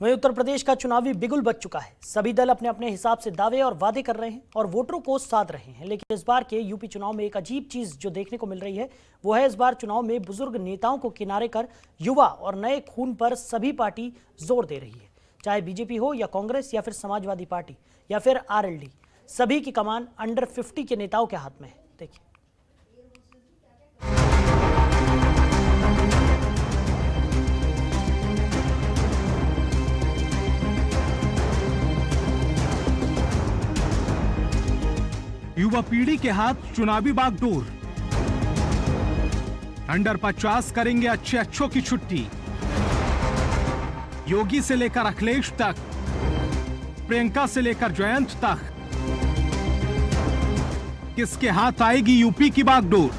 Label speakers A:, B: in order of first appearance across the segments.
A: वहीं उत्तर प्रदेश का चुनावी बिगुल बज चुका है। सभी दल अपने अपने हिसाब से दावे और वादे कर रहे हैं और वोटरों को साध रहे हैं। लेकिन इस बार के यूपी चुनाव में एक अजीब चीज जो देखने को मिल रही है वो है इस बार चुनाव में बुजुर्ग नेताओं को किनारे कर युवा और नए खून पर सभी पार्टी जोर दे रही है। चाहे बीजेपी हो या कांग्रेस या फिर समाजवादी पार्टी या फिर आरएलडी, सभी की कमान अंडर 50 के नेताओं के हाथ में है। देखिए।
B: युवा पीढ़ी के हाथ चुनावी बागडोर। अंडर 50 करेंगे अच्छे अच्छों की छुट्टी। योगी से लेकर अखिलेश तक, प्रियंका से लेकर जयंत तक, किसके हाथ आएगी यूपी की बागडोर?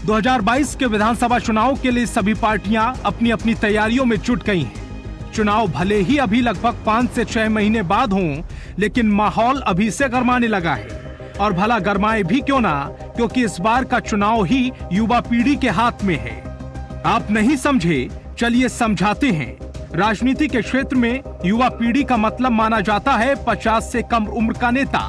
B: 2022 के विधानसभा चुनाव के लिए सभी पार्टियां अपनी अपनी तैयारियों में जुट गई हैं। चुनाव भले ही अभी लगभग 5 से 6 महीने बाद हों, लेकिन माहौल अभी से गरमाने लगा है। और भला गरमाए भी क्यों ना, क्योंकि इस बार का चुनाव ही युवा पीढ़ी के हाथ में है। आप नहीं समझे, चलिए समझाते हैं। राजनीति के क्षेत्र में युवा पीढ़ी का मतलब माना जाता है 50 से कम उम्र का नेता।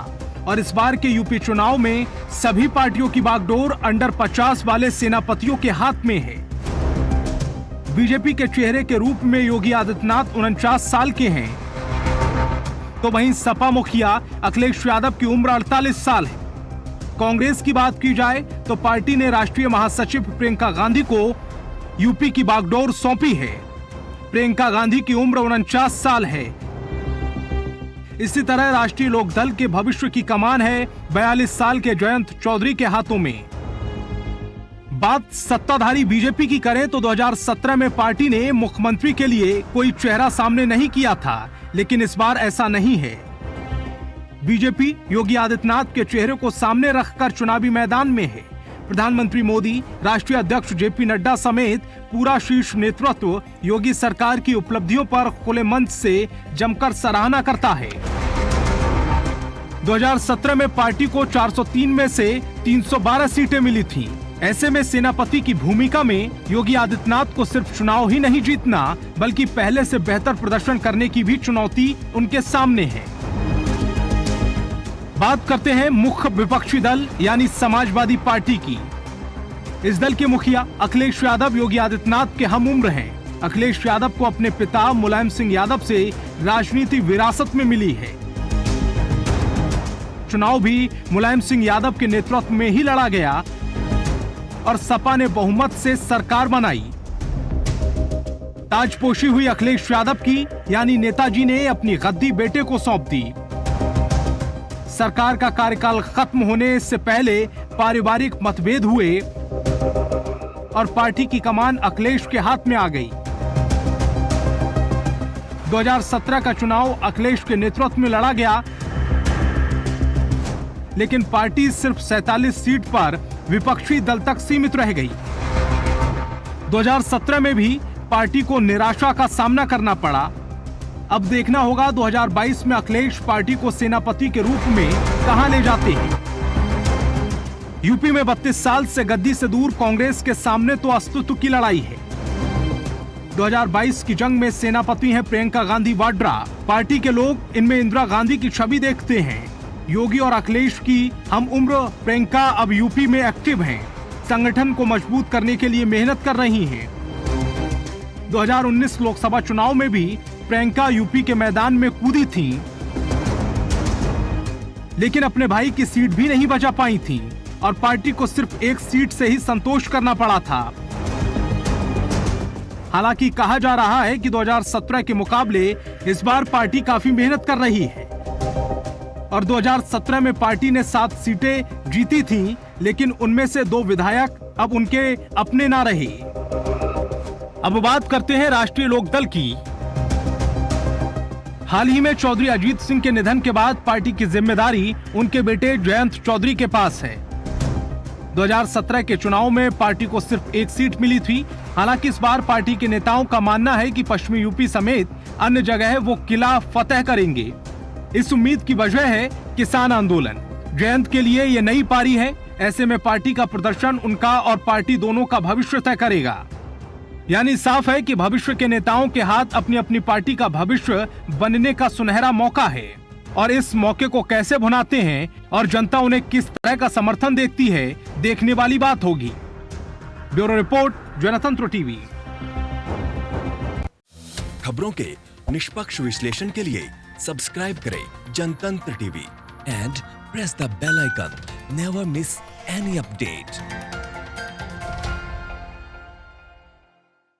B: और इस बार के यूपी चुनाव में सभी पार्टियों की बागडोर अंडर 50 वाले सेनापतियों के हाथ में है। बीजेपी के चेहरे के रूप में योगी आदित्यनाथ 49 साल के हैं, तो वहीं सपा मुखिया अखिलेश यादव की उम्र 48 साल है। कांग्रेस की बात की जाए तो पार्टी ने राष्ट्रीय महासचिव प्रियंका गांधी को यूपी की बागडोर सौंपी है। प्रियंका गांधी की उम्र 49 साल है। इसी तरह राष्ट्रीय लोकदल के भविष्य की कमान है 42 साल के जयंत चौधरी के हाथों में। बात सत्ताधारी बीजेपी की करें तो 2017 में पार्टी ने मुख्यमंत्री के लिए कोई चेहरा सामने नहीं किया था, लेकिन इस बार ऐसा नहीं है। बीजेपी योगी आदित्यनाथ के चेहरे को सामने रखकर चुनावी मैदान में है। प्रधानमंत्री मोदी, राष्ट्रीय अध्यक्ष जेपी नड्डा समेत पूरा शीर्ष नेतृत्व योगी सरकार की उपलब्धियों पर खुले मंच से जमकर सराहना करता है। 2017 में पार्टी को 403 में से 312 सीटें मिली थीं। ऐसे में सेनापति की भूमिका में योगी आदित्यनाथ को सिर्फ चुनाव ही नहीं जीतना, बल्कि पहले से बेहतर प्रदर्शन करने की भी चुनौती उनके सामने है। बात करते हैं मुख्य विपक्षी दल यानी समाजवादी पार्टी की। इस दल के मुखिया अखिलेश यादव योगी आदित्यनाथ के हम उम्र हैं। अखिलेश यादव को अपने पिता मुलायम सिंह यादव से राजनीति विरासत में मिली है। चुनाव भी मुलायम सिंह यादव के नेतृत्व में ही लड़ा गया और सपा ने बहुमत से सरकार बनाई। ताजपोशी हुई अखिलेश यादव की, यानी नेताजी ने अपनी गद्दी बेटे को सौंप दी। सरकार का कार्यकाल खत्म होने से पहले पारिवारिक मतभेद हुए और पार्टी की कमान अखिलेश के हाथ में आ गई। 2017 का चुनाव अखिलेश के नेतृत्व में लड़ा गया, लेकिन पार्टी सिर्फ 47 सीट पर विपक्षी दल तक सीमित रह गई। 2017 में भी पार्टी को निराशा का सामना करना पड़ा। अब देखना होगा 2022 में अखिलेश पार्टी को सेनापति के रूप में कहां ले जाते हैं। यूपी में 32 साल से गद्दी से दूर कांग्रेस के सामने तो अस्तित्व की लड़ाई है। 2022 की जंग में सेनापति हैं प्रियंका गांधी वाड्रा। पार्टी के लोग इनमें इंदिरा गांधी की छवि देखते हैं। योगी और अखिलेश की हम उम्र प्रियंका अब यूपी में एक्टिव हैं, संगठन को मजबूत करने के लिए मेहनत कर रही हैं। 2019 लोकसभा चुनाव में भी प्रियंका यूपी के मैदान में कूदी थीं, लेकिन अपने भाई की सीट भी नहीं बचा पाई थीं और पार्टी को सिर्फ एक सीट से ही संतोष करना पड़ा था। हालांकि कहा जा रहा है कि 2017 के मुकाबले इस बार पार्टी काफी मेहनत कर रही है और 2017 में पार्टी ने 7 सीटें जीती थीं, लेकिन उनमें से 2 विधायक अब उनके अपने ना रहे। अब बात करते हैं राष्ट्रीय लोकदल की। हाल ही में चौधरी अजीत सिंह के निधन के बाद पार्टी की जिम्मेदारी उनके बेटे जयंत चौधरी के पास है। 2017 के चुनाव में पार्टी को सिर्फ 1 सीट मिली थी। हालांकि इस बार पार्टी के नेताओं का मानना है कि पश्चिमी यूपी समेत अन्य जगह वो किला फतेह करेंगे। इस उम्मीद की वजह है किसान आंदोलन। जयंत के लिए ये नई पारी है। ऐसे में पार्टी का प्रदर्शन उनका और पार्टी दोनों का भविष्य तय करेगा। यानी साफ है कि भविष्य के नेताओं के हाथ अपनी अपनी पार्टी का भविष्य बनने का सुनहरा मौका है, और इस मौके को कैसे भुनाते हैं और जनता उन्हें किस तरह का समर्थन देती है, देखने वाली बात होगी। Bureau report, Jantantra TV.
C: खबरों के निष्पक्ष विश्लेषण के लिए सब्सक्राइब करें Jantantra TV and press the bell icon. Never miss any update.